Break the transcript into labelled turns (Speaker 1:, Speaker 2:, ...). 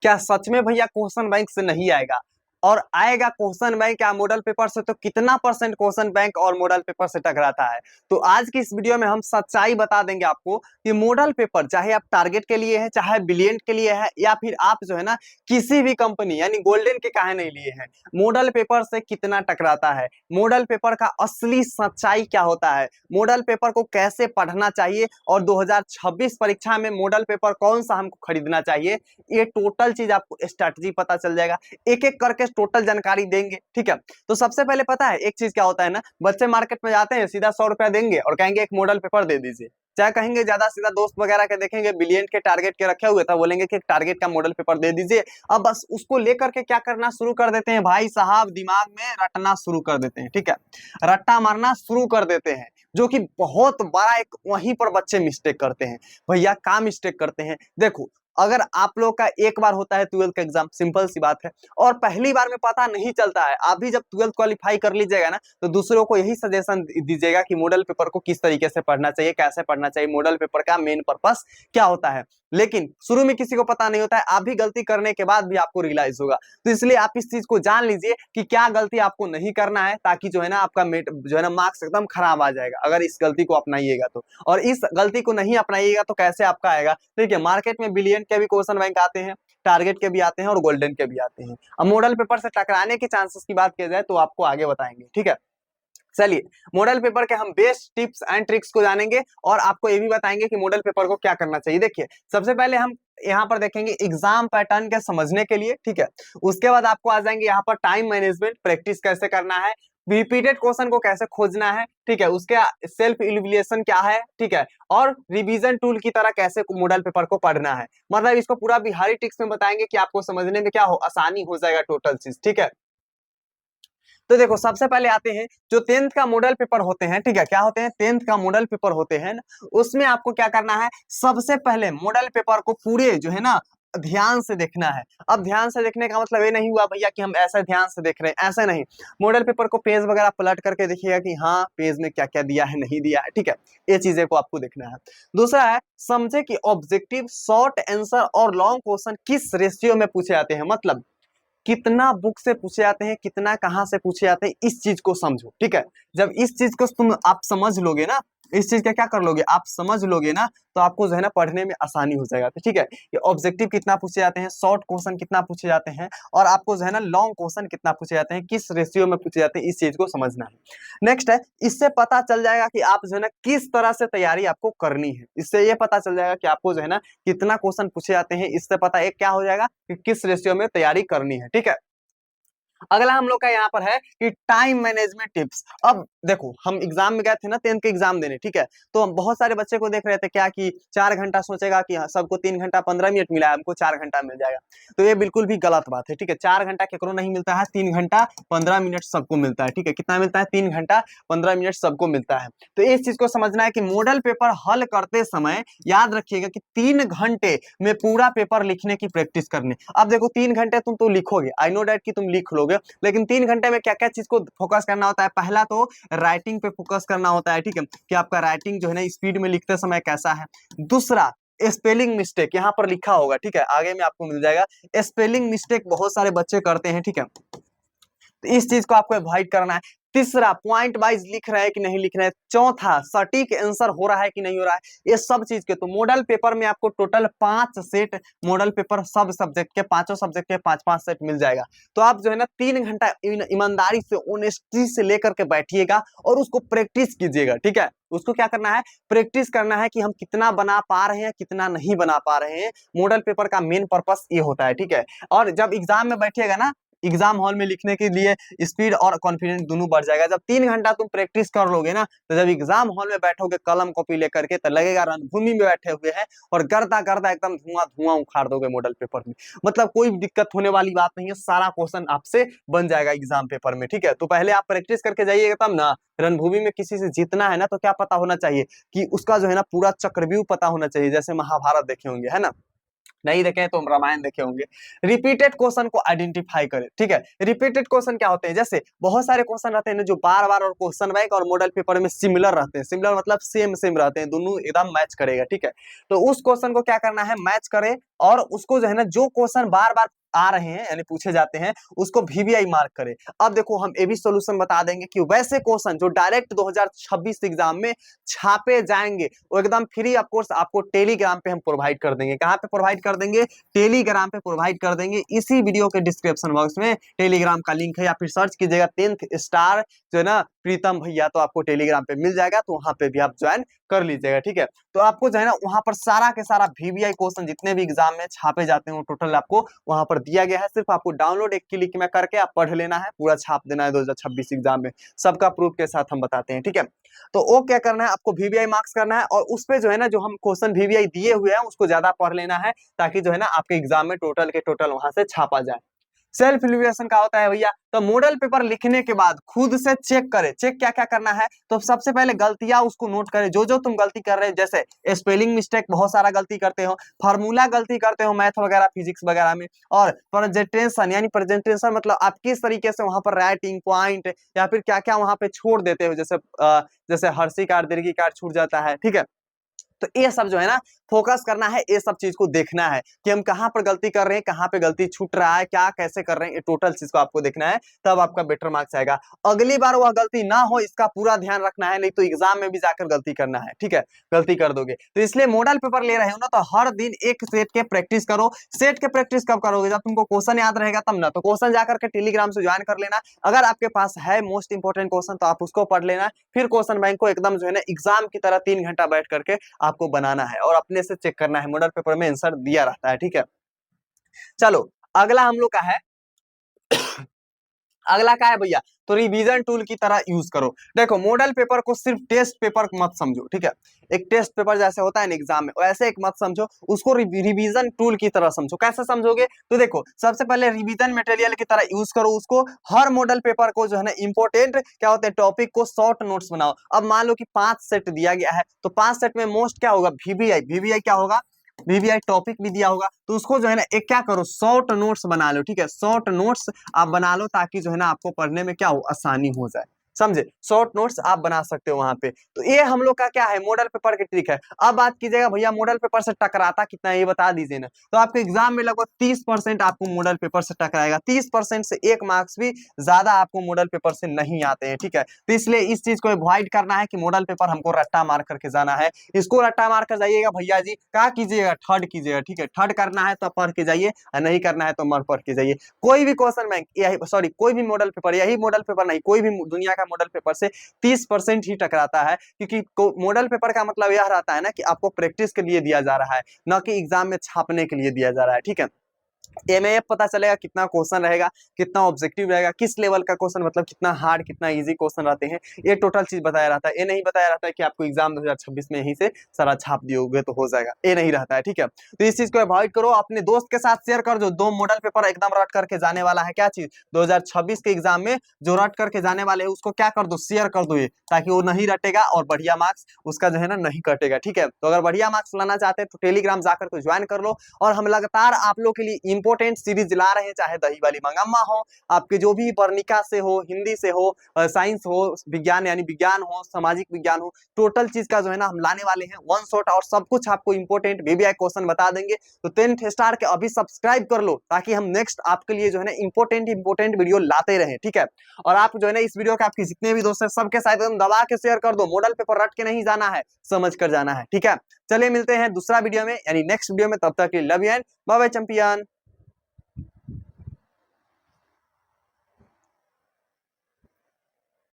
Speaker 1: क्या सच में भैया क्वेश्चन बैंक से नहीं आएगा? और आएगा क्वेश्चन बैंक या मॉडल पेपर से, तो कितना परसेंट क्वेश्चन बैंक और मॉडल पेपर से टकराता है? तो आज की इस वीडियो में हम सच्चाई बता देंगे आपको कि मॉडल पेपर चाहे आप टारगेट के लिए है, चाहे बिलियंट के लिए है, या फिर आप जो है ना किसी भी कंपनी यानी गोल्डन के काहे नहीं लिए हैं, मॉडल पेपर से कितना टकराता है, मॉडल पेपर का असली सच्चाई क्या होता है, मॉडल पेपर को कैसे पढ़ना चाहिए, और 2026 परीक्षा में मॉडल पेपर कौन सा हमको खरीदना चाहिए, ये टोटल चीज आपको स्ट्रैटेजी पता चल जाएगा। एक एक करके टोटल जानकारी देंगे, ठीक है। तो सबसे पहले पता है एक चीज क्या होता है ना, बच्चे मार्केट में जाते हैं, सीधा 100 रुपया देंगे और कहेंगे एक मॉडल पेपर दे दीजिए, चाहे कहेंगे ज्यादा सीधा दोस्त वगैरह के देखेंगे बिलियन के टारगेट के रखे हुए, तब बोलेंगे कि एक टारगेट का मॉडल पेपर दे दीजिए। अब बस उसको लेकर के क्या करना शुरू कर देते हैं भाई साहब, दिमाग में रटना शुरू कर देते हैं, ठीक है, रट्टा मारना शुरू कर देते हैं, जो कि बहुत बड़ा एक वहीं पर बच्चे मिस्टेक करते हैं। भैया क्या मिस्टेक करते हैं? देखो, अगर आप लोग का एक बार होता है 12th का एग्जाम, सिंपल सी बात है, और पहली बार में पता नहीं चलता है, आप भी जब 12th क्वालिफाई कर लीजिएगा ना, तो दूसरों को यही सजेशन दीजिएगा कि मॉडल पेपर को किस तरीके से पढ़ना चाहिए, कैसे पढ़ना चाहिए, मॉडल पेपर का मेन पर्पस क्या होता है। लेकिन शुरू में किसी को पता नहीं होता है, आप भी गलती करने के बाद भी आपको रियलाइज होगा। तो इसलिए आप इस चीज को जान लीजिए कि क्या गलती आपको नहीं करना है, ताकि जो है ना आपका जो है ना मार्क्स एकदम खराब आ जाएगा अगर इस गलती को अपनाइएगा तो। और इस गलती को नहीं अपनाइएगा तो कैसे आपका आएगा? ठीक है, मार्केट में बिलियन के भी क्वेश्चन बैंक आते हैं, टारगेट के भी आते हैं और गोल्डन के भी आते हैं। अब मॉडल पेपर से टकराने के चांसेस की बात किया जाए तो आपको आगे बताएंगे, ठीक है। चलिए, मॉडल पेपर के हम बेस्ट टिप्स एंड ट्रिक्स को जानेंगे और आपको ये भी बताएंगे कि मॉडल पेपर को क्या करना चाहिए। देखिए, सबसे पहले हम यहाँ पर देखेंगे एग्जाम पैटर्न के समझने के लिए, ठीक है। उसके बाद आपको आ जाएंगे यहाँ पर टाइम मैनेजमेंट, प्रैक्टिस कैसे करना है, रिपीटेड क्वेश्चन को कैसे खोजना है, ठीक है, उसके सेल्फ इवैल्यूएशन क्या है, ठीक है, और रिवीजन टूल की तरह कैसे मॉडल पेपर को पढ़ना है। मतलब इसको पूरा बिहारी टिक्स में बताएंगे कि आपको समझने में क्या हो, आसानी हो जाएगा टोटल चीज, ठीक है। तो देखो, सबसे पहले आते हैं जो 10th का मॉडल पेपर होते हैं, ठीक है, क्या होते हैं 10th का मॉडल पेपर होते हैं ना, उसमें आपको क्या करना है, सबसे पहले मॉडल पेपर को पूरे जो है ना ध्यान से देखना है। अब ध्यान से देखने का मतलब ये नहीं हुआ भैया कि हम ऐसे ध्यान से देख रहे हैं, ऐसे नहीं। मॉडल पेपर को पेज वगैरह पलट करके देखिएगा कि हाँ पेज में क्या क्या दिया है, नहीं दिया है, ठीक है, ये चीजें को आपको देखना है। दूसरा है, समझे कि ऑब्जेक्टिव, शॉर्ट आंसर और लॉन्ग क्वेश्चन किस रेशियो में पूछे जाते हैं, मतलब कितना बुक से पूछे जाते हैं, कितना कहाँ से पूछे जाते हैं, इस चीज को समझो, ठीक है। जब इस चीज को तुम आप समझ लोगे ना, इस चीज का क्या कर लोगे, आप समझ लोगे ना, तो आपको जो है ना पढ़ने में आसानी हो जाएगा। तो ठीक है, ये ऑब्जेक्टिव कितना पूछे जाते हैं, शॉर्ट क्वेश्चन कितना पूछे जाते हैं, और आपको जो है ना लॉन्ग क्वेश्चन कितना पूछे जाते हैं, किस रेशियो में पूछे जाते हैं, इस चीज को समझना है। नेक्स्ट है, इससे पता चल जाएगा कि आप जो है ना किस तरह से तैयारी आपको करनी है, इससे ये पता चल जाएगा कि आपको जो है ना कितना क्वेश्चन पूछे जाते हैं, इससे पता एक क्या हो जाएगा कि किस रेशियो में तैयारी करनी है, ठीक है। अगला हम लोग का यहाँ पर है कि टाइम मैनेजमेंट टिप्स। अब देखो, हम एग्जाम में गए थे ना 10th के एग्जाम देने, ठीक है, तो हम बहुत सारे बच्चे को देख रहे थे क्या कि 4 घंटा सोचेगा कि हाँ, सबको 3 घंटा 15 मिनट मिला है, हमको 4 घंटा मिल जाएगा। तो ये बिल्कुल भी गलत बात है, ठीक है। 4 घंटा केकरो नहीं मिलता है, 3 घंटा 15 मिनट सबको मिलता है, ठीक है। कितना मिलता है? 3 घंटा 15 मिनट सबको मिलता है। तो इस चीज को समझना है कि मॉडल पेपर हल करते समय याद रखिएगा कि 3 घंटे में पूरा पेपर लिखने की प्रैक्टिस करनी। अब देखो, 3 घंटे तुम तो लिखोगे, आई नो डैट कि तुम लिख लोगे, लेकिन 3 घंटे में क्या क्या चीज को फोकस करना होता है? पहला तो राइटिंग पे फोकस करना होता है, ठीक है, कि आपका राइटिंग जो है ना स्पीड में लिखते समय कैसा है। दूसरा, स्पेलिंग मिस्टेक यहाँ पर लिखा होगा, ठीक है, आगे में आपको मिल जाएगा। स्पेलिंग मिस्टेक बहुत सारे बच्चे करते हैं, ठीक है, तो इस चीज को आपको अवॉइड करना है। तीसरा, पॉइंट वाइज लिख रहे हैं कि नहीं लिख रहे हैं। चौथा, सटीक आंसर हो रहा है कि नहीं हो रहा है, ये सब चीज के। तो मॉडल पेपर में आपको टोटल 5 सेट मॉडल पेपर, सब सब्जेक्ट के, पांचों सब्जेक्ट के 5-5 सेट मिल जाएगा। तो आप जो है ना 3 घंटा ईमानदारी से, ऑनेस्टी से लेकर के बैठिएगा और उसको प्रैक्टिस कीजिएगा, ठीक है। उसको क्या करना है? प्रैक्टिस करना है कि हम कितना बना पा रहे हैं, कितना नहीं बना पा रहे हैं। मॉडल पेपर का मेन पर्पस ये होता है, ठीक है। और जब एग्जाम में बैठिएगा ना, एग्जाम हॉल में लिखने के लिए स्पीड और कॉन्फिडेंस दोनों बढ़ जाएगा। जब 3 घंटा तुम प्रैक्टिस कर लोगे ना, तो जब एग्जाम हॉल में बैठोगे कलम कॉपी लेकर के, तो लगेगा रणभूमि में बैठे हुए हैं और गर्दा गर्दा एकदम धुआं धुआं उखाड़ दोगे मॉडल पेपर में। मतलब कोई दिक्कत होने वाली बात नहीं है, सारा क्वेश्चन आपसे बन जाएगा एग्जाम पेपर में, ठीक है। तो पहले आप प्रैक्टिस करके जाइएगा, तब ना रणभूमि में किसी से जीतना है ना, तो क्या पता होना चाहिए कि उसका जो है ना पूरा चक्रव्यूह पता होना चाहिए, जैसे महाभारत देखे होंगे, है ना। नहीं देखे तो हम रामायण देखे होंगे। रिपीटेड क्वेश्चन को आइडेंटिफाई करें, ठीक है। रिपीटेड क्वेश्चन क्या होते हैं, जैसे बहुत सारे क्वेश्चन रहते हैं ना जो बार बार और क्वेश्चन बैंक और मॉडल पेपर में सिमिलर रहते हैं। सिमिलर मतलब सेम सेम रहते हैं, दोनों एकदम मैच करेगा, ठीक है। तो उस क्वेश्चन को क्या करना है, मैच करे, और उसको जो है ना जो क्वेश्चन बार बार आ रहे हैं यानी पूछे जाते हैं उसको वीवीआई मार्क करे। अब देखो हम ये भी सोल्यूशन बता देंगे कि वैसे क्वेश्चन जो डायरेक्ट 2026 एग्जाम में छापे जाएंगे वो एकदम फ्री ऑफ कोर्स आपको टेलीग्राम पे हम प्रोवाइड कर देंगे। कहाँ पे प्रोवाइड कर देंगे, टेलीग्राम पे प्रोवाइड कर देंगे। इसी वीडियो के डिस्क्रिप्शन बॉक्स में टेलीग्राम का लिंक है, या फिर सर्च कीजिएगा 10th स्टार जो है ना प्रीतम भैया, तो आपको टेलीग्राम पे मिल जाएगा, तो वहां पे भी आप ज्वाइन कर लीजिएगा, ठीक है। तो आपको जो है ना वहां पर सारा के सारा वीवीआई क्वेश्चन जितने भी एग्जाम में छापे जाते हैं वो टोटल आपको वहां पर दिया गया है। सिर्फ आपको डाउनलोड एक क्लिक में करके आप पढ़ लेना है, पूरा छाप देना है 2026 एग्जाम में, सबका प्रूफ के साथ हम बताते हैं, ठीक है। तो वो क्या करना है, आपको वीवीआई मार्क्स करना है, और उस पे जो है ना जो हम क्वेश्चन वीवीआई दिए हुए हैं उसको ज्यादा पढ़ लेना है, ताकि जो है ना आपके एग्जाम में टोटल के टोटल वहां से छापा जाए। सेल्फ इवैल्यूएशन का होता है भैया, तो मॉडल पेपर लिखने के बाद खुद से चेक करें। चेक क्या क्या करना है, तो सबसे पहले गलतियां उसको नोट करें, जो जो तुम गलती कर रहे हैं, जैसे स्पेलिंग मिस्टेक बहुत सारा गलती करते हो, फार्मूला गलती करते हो मैथ वगैरह फिजिक्स वगैरह में, और प्रेजेंटेशन यानी प्रेजेंटेशन मतलब आप किस तरीके से वहां पर राइटिंग पॉइंट या फिर क्या क्या वहां पे छोड़ देते हो, जैसे हर्षी कार दीर्घी कार छूट जाता है, ठीक है। तो ये सब जो है ना फोकस करना है, ये सब चीज को देखना है कि हम कहाँ पर गलती कर रहे हैं, कहाँ पे गलती छूट रहा है, क्या कैसे कर रहे हैं, ये टोटल चीज को आपको देखना है, तब आपका बेटर मार्क्स आएगा। अगली बार वह गलती ना हो इसका पूरा ध्यान रखना है, नहीं तो एग्जाम में भी जाकर गलती करना है, ठीक है, गलती कर दोगे। तो इसलिए मॉडल पेपर ले रहे हो ना तो हर दिन एक सेट के प्रैक्टिस करो। सेट के प्रैक्टिस कब करोगे, जब तुमको क्वेश्चन याद रहेगा तब ना। तो क्वेश्चन जाकर के टेलीग्राम से ज्वाइन कर लेना, अगर आपके पास है मोस्ट इंपोर्टेंट क्वेश्चन तो आप उसको पढ़ लेना, फिर क्वेश्चन बैंक को एकदम जो है ना एग्जाम की तरह 3 घंटा बैठ करके आपको बनाना है और अपने से चेक करना है, मॉडल पेपर में आंसर दिया रहता है, ठीक है। चलो अगला हम लोग का है, अगला क्या है भैया, तो रिवीजन टूल की तरह यूज करो। देखो मॉडल पेपर को सिर्फ टेस्ट पेपर मत समझो, ठीक है। एक टेस्ट पेपर जैसे होता है ना एग्जाम में, वैसे एक मत समझो उसको, रिवीजन टूल की तरह समझो। कैसे समझोगे, तो देखो सबसे पहले रिवीजन मटेरियल की तरह यूज करो उसको। हर मॉडल पेपर को जो है ना इंपोर्टेंट क्या होते हैं टॉपिक को शॉर्ट नोट्स बनाओ। अब मान लो कि 5 सेट दिया गया है, तो 5 सेट में मोस्ट क्या होगा, वीवीआई। वीवीआई क्या होगा, वीवीआई टॉपिक भी दिया होगा, तो उसको जो है ना एक क्या करो, शॉर्ट नोट्स बना लो, ठीक है। शॉर्ट नोट्स आप बना लो ताकि जो है ना आपको पढ़ने में क्या हो, आसानी हो जाए, समझे। शॉर्ट नोट्स आप बना सकते हो वहां पे। तो ये हम लोग का क्या है, मॉडल पेपर की ट्रिक है। अब बात कीजिएगा भैया मॉडल पेपर से टकराता कितना है ये बता दीजिए ना। तो आपके एग्जाम में लगभग 30% आपको मॉडल पेपर से टकराएगा। 30% से 1 मार्क्स भी ज्यादा आपको मॉडल पेपर से नहीं आते हैं, ठीक है। तो इसलिए इस चीज को अवॉइड करना है कि मॉडल पेपर हमको रट्टा मार करके जाना है। इसको रट्टा मार कर जाइएगा भैया जी, क्या कीजिएगा, थर्ड कीजिएगा, ठीक है। थर्ड करना है तो पढ़ के जाइए, और नहीं करना है तो मर पढ़ के जाइए। कोई भी क्वेश्चन बैंक यही, सॉरी कोई भी मॉडल पेपर, यही मॉडल पेपर नहीं, कोई भी दुनिया का मॉडल पेपर से 30% ही टकराता है, क्योंकि मॉडल पेपर का मतलब यह रहता है ना कि आपको प्रैक्टिस के लिए दिया जा रहा है, न कि एग्जाम में छापने के लिए दिया जा रहा है, ठीक है। एमएएफ पता चलेगा कितना क्वेश्चन रहेगा, कितना ऑब्जेक्टिव रहेगा, किस लेवल का क्वेश्चन, मतलब कितना हार्ड कितना इजी क्वेश्चन रहते हैं, ये टोटल चीज बताया रहता है। ये नहीं बताया रहता है कि आपको एग्जाम 2026 में यहीं से सारा छाप दियोगे तो हो जाएगा, ये नहीं रहता है, ठीक है। तो इस चीज को अवॉइड करो, अपने दोस्त के साथ शेयर कर दो। 2 मॉडल पेपर एकदम रट करके जाने वाला है, क्या चीज 2026 के एग्जाम में जो रट करके जाने वाले है उसको क्या कर दो, शेयर कर दो, ये ताकि वो नहीं रटेगा और बढ़िया मार्क्स उसका जो है ना नहीं कटेगा, ठीक है। तो अगर बढ़िया मार्क्स लाना चाहते हैं तो टेलीग्राम जाकर के ज्वाइन कर लो, और हम लगातार आप लोग के लिए इंपोर्टेंट सीरीज ला रहे हैं, चाहे दही वाली मंगम्मा हो, आपके जो भी वर्णिका से हो, हिंदी से हो, साइंस हो, विज्ञान यानी विज्ञान हो, सामाजिक विज्ञान हो, टोटल चीज का जो है ना हम लाने वाले हैं वन शॉट, और सब कुछ आपको इंपोर्टेंट वीवीआई क्वेश्चन बता देंगे। तो 10th स्टार के अभी सब्सक्राइब कर लो, ताकि हम नेक्स्ट आपके लिए जो है ना इंपोर्टेंट वीडियो लाते रहे, ठीक है। और आप जो है ना इस वीडियो के आपके जितने भी दोस्त हैं सबके साथ एकदम दबा के शेयर कर दो। मॉडल पेपर रट के नहीं जाना है, समझ कर जाना है, ठीक है। चलिए मिलते हैं दूसरा वीडियो में यानी नेक्स्ट वीडियो में, तब तक के love you and bye bye champion.